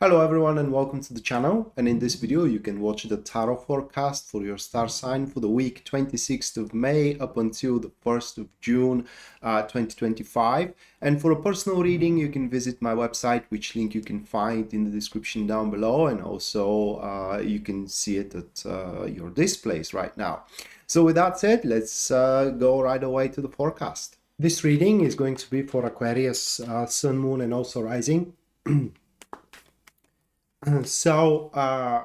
Hello everyone and welcome to the channel, and in this video you can watch the tarot forecast for your star sign for the week 26th of May up until the 1st of June 2025. And for a personal reading you can visit my website, which link you can find in the description down below, and also you can see it at your displays right now. So with that said, let's go right away to the forecast. This reading is going to be for Aquarius, Sun, Moon and also Rising. So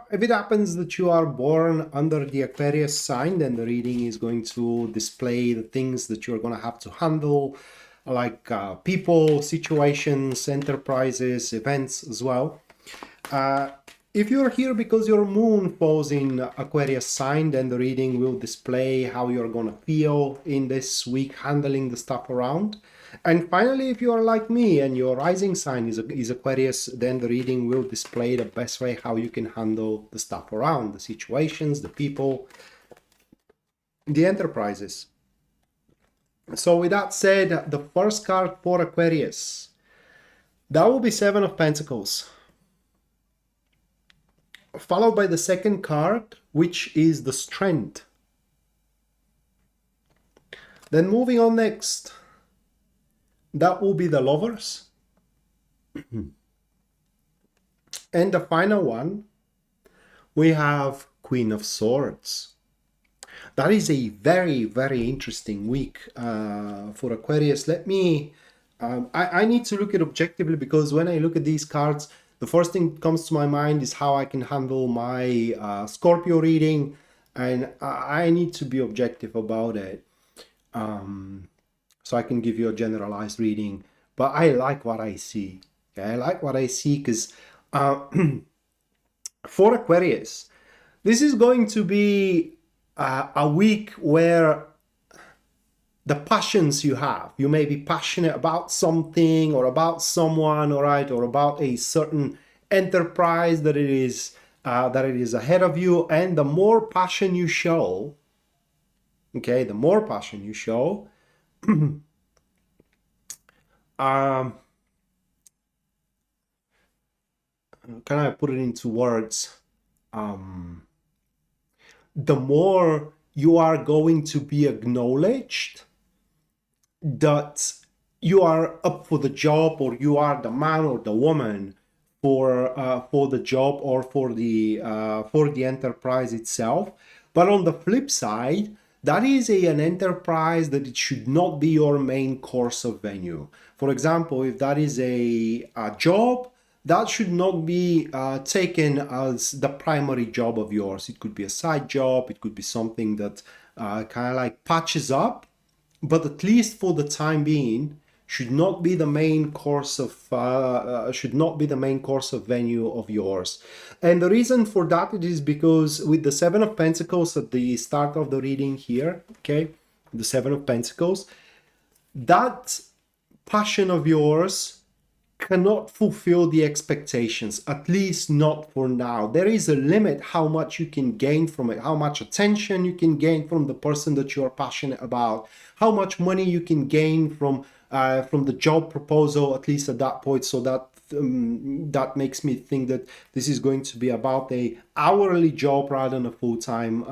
if it happens that you are born under the Aquarius sign, then the reading is going to display the things that you're going to have to handle, like people, situations, enterprises, events as well. If you're here because your moon falls in Aquarius sign, then the reading will display how you're going to feel in this week handling the stuff around. And finally, if you are like me and your rising sign is Aquarius, then the reading will display the best way how you can handle the stuff around, the situations, the people, the enterprises. So with that said, the first card for Aquarius, that will be Seven of Pentacles, followed by the second card, which is the Strength. Then moving on next, that will be the Lovers. And the final one, we have Queen of Swords. That is a very, very interesting week for Aquarius. Let me, I need to look at it objectively, because when I look at these cards, the first thing that comes to my mind is how I can handle my Scorpio reading, and I need to be objective about it. So I can give you a generalized reading, but I like what I see. Okay? I like what I see because for Aquarius, this is going to be a week where the passions you have, you may be passionate about something or about someone, all right, or about a certain enterprise that it is ahead of you, and the more passion you show, okay, the more passion you show, can I put it into words? The more you are going to be acknowledged that you are up for the job, or you are the man or the woman for the job or for the enterprise itself. But on the flip side, that is an enterprise that it should not be your main course of venue. For example, if that is a job, that should not be taken as the primary job of yours. It could be a side job. It could be something that kind of like patches up, but at least for the time being, should not be the main course of venue of yours. And the reason for that, it is because with the Seven of Pentacles at the start of the reading here, okay, the Seven of Pentacles, that passion of yours cannot fulfill the expectations, at least not for now. There is a limit how much you can gain from it, how much attention you can gain from the person that you are passionate about, how much money you can gain from the job proposal, at least at that point. So that that makes me think that this is going to be about a hourly job rather than a full-time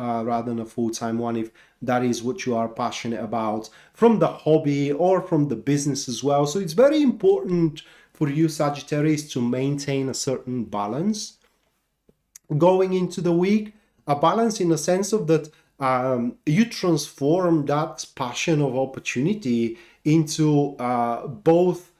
one, if that is what you are passionate about, from the hobby or from the business as well. So it's very important for you, Sagittarius, to maintain a certain balance going into the week. A balance in the sense of that you transform that passion of opportunity into both,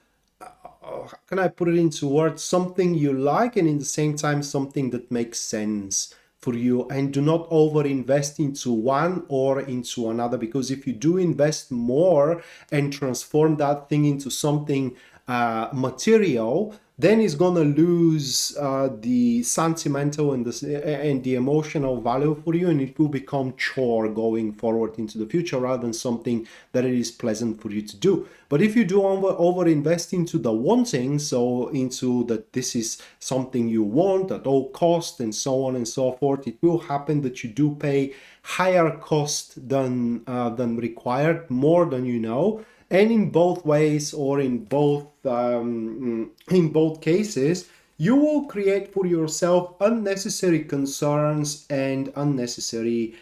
can I put it into words, something you like, and in the same time something that makes sense for you. And do not over invest into one or into another, because if you do invest more and transform that thing into something material, then it's gonna lose the sentimental and the emotional value for you, and it will become chore going forward into the future rather than something that it is pleasant for you to do. But if you do over invest into the wanting, so into that this is something you want at all cost and so on and so forth, it will happen that you do pay higher cost than required, more than you know. And in both ways, or in both cases, you will create for yourself unnecessary concerns and unnecessary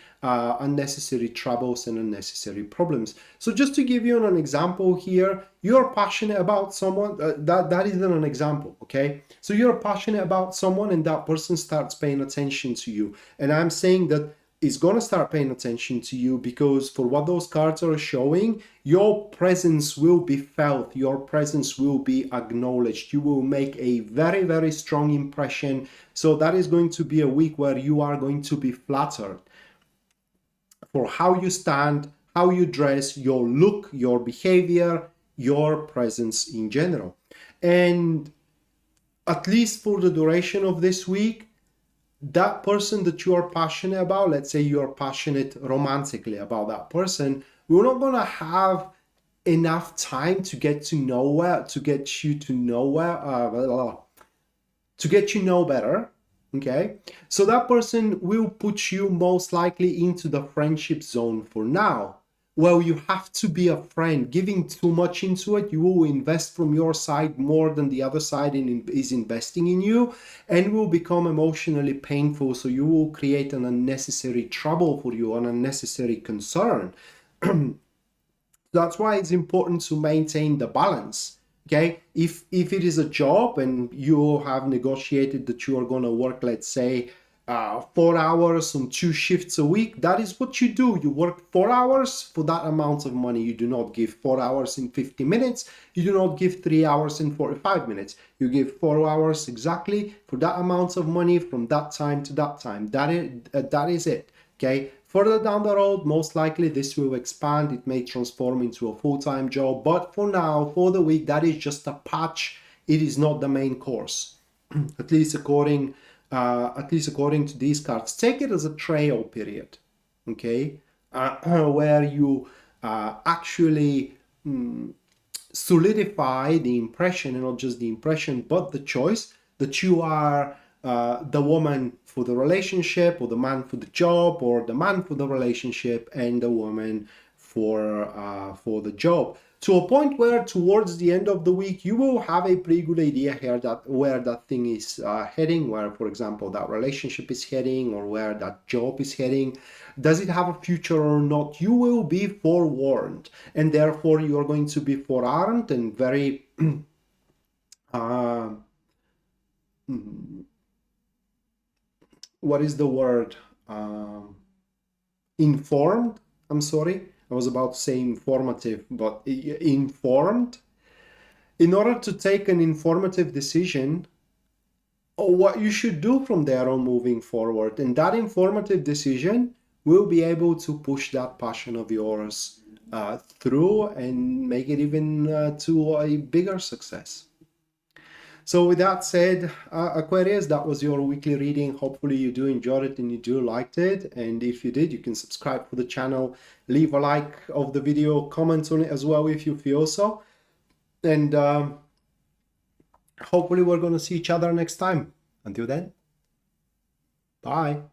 troubles and unnecessary problems. So just to give you an example here, you're passionate about someone, that isn't an example, okay? So you're passionate about someone and that person starts paying attention to you. And I'm saying that is going to start paying attention to you because for what those cards are showing, your presence will be felt, your presence will be acknowledged, you will make a very, very strong impression. So that is going to be a week where you are going to be flattered for how you stand, how you dress, your look, your behavior, your presence in general. And at least for the duration of this week, that person that you are passionate about, let's say you are passionate romantically about that person, we're not going to have enough time to get to know her, to get you to know her, to get you know better. Okay, so that person will put you most likely into the friendship zone for now. Well, you have to be a friend. Giving too much into it, you will invest from your side more than the other side is investing in you, and will become emotionally painful. So you will create an unnecessary trouble for you, an unnecessary concern. That's why it's important to maintain the balance. Okay, if it is a job and you have negotiated that you are going to work, let's say 4 hours on 2 shifts a week, that is what you do. You work 4 hours for that amount of money. You do not give 4 hours in 50 minutes. You do not give 3 hours in 45 minutes. You give 4 hours exactly for that amount of money from that time to that time. That is it. Okay, further down the road, most likely this will expand. It may transform into a full-time job, but for now, for the week, that is just a patch. It is not the main course, at least according to these cards. Take it as a trail period, okay, where you actually solidify the impression, and not just the impression, but the choice that you are the woman for the relationship, or the man for the job, or the man for the relationship and the woman for the job, to a point where towards the end of the week you will have a pretty good idea here that where that thing is heading, where, for example, that relationship is heading, or where that job is heading. Does it have a future or not? You will be forewarned, and therefore you are going to be forearmed and very what is the word? Informed. I'm sorry, I was about to say informative, but informed, in order to take an informative decision or what you should do from there on moving forward. And that informative decision will be able to push that passion of yours through and make it even to a bigger success. So with that said, Aquarius, that was your weekly reading. Hopefully you do enjoy it and you do liked it. And if you did, you can subscribe for the channel, leave a like of the video, comment on it as well if you feel so. And hopefully we're going to see each other next time. Until then, bye.